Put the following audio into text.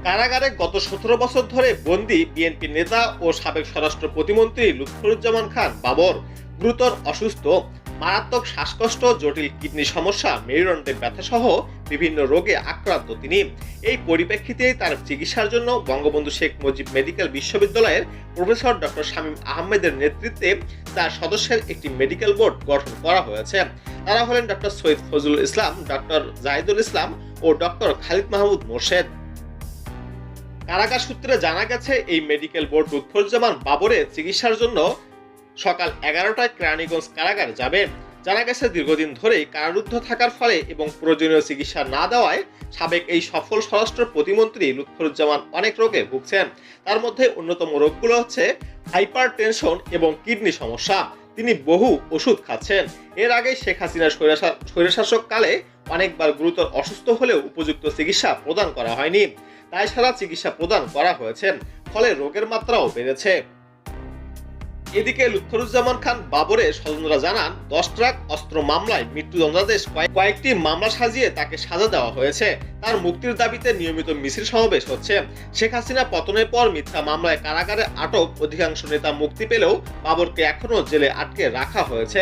কারাগারে গত ১৭ বছর ধরে বন্দী বিএনপি নেতা ও সাবেক স্বরাষ্ট্র প্রতিমন্ত্রী লুৎফুজ্জামান খান বাবর গুরুতর অসুস্থ। মারাত্মক শ্বাসকষ্ট, জটিল কিডনি সমস্যা, মেরুদণ্ডে ব্যথা সহ বিভিন্ন রোগে আক্রান্ত তিনি। এই পরিপ্রেক্ষিতে তার চিকিৎসার জন্য বঙ্গবন্ধু শেখ মুজিব মেডিকেল বিশ্ববিদ্যালয়ের প্রফেসর ডক্টর শামীম আহমেদের নেতৃত্বে 4 সদস্যের একটি মেডিকেল বোর্ড গঠন করা হয়েছে। তারা হলেন ডক্টর সৈয়দ ফজলুল ইসলাম, ডক্টর জাহিদুল ইসলাম ও ডক্টর খালিদ মাহমুদ মোর্শেদ। কারাগার সূত্রে জানা গেছে, এই মেডিকেল বোর্ড লুৎফুজ্জামান বাবরের চিকিৎসার জন্য সকাল 11টায় কেরানীগঞ্জ কারাগার যাবে। জানা গেছে, দীর্ঘদিন ধরেই কারারুদ্ধ থাকার ফলে এবং প্রয়োজনীয় চিকিৎসা না দেওয়ায় সাবেক এই সফল স্বরাষ্ট্র প্রতিমন্ত্রী লুৎফুজ্জামান অনেক রোগে ভুগছেন। তার মধ্যে অন্যতম রোগগুলো হচ্ছে হাইপার টেনশন এবং কিডনি সমস্যা। তিনি বহু ওষুধ খাচ্ছেন। এর আগে শেখ হাসিনার স্বৈরশাসক কালে অনেকবার গুরুতর অসুস্থ হলেও উপযুক্ত চিকিৎসা প্রদান করা হয়নি। তাই সারা চিকিৎসা প্রদান করা হয়েছে, ফলে রোগের মাত্রাও বেড়েছে। এদিকে লুৎফুজ্জামান খান বাবরের স্বজনরা জানান, 10 ট্রাক অস্ত্র মামলায় মৃত্যুদণ্ডাদেশ কয়েকটি মামলা সাজিয়ে তাকে সাজা দেওয়া হয়েছে। তার মুক্তির দাবিতে নিয়মিত মিছিল সমাবেশ হচ্ছে। শেখ হাসিনা পতনের পর মিথ্যা মামলায় কারাগারে আটক অধিকাংশ নেতা মুক্তি পেলেও বাবরকে এখনো জেলে আটকে রাখা হয়েছে।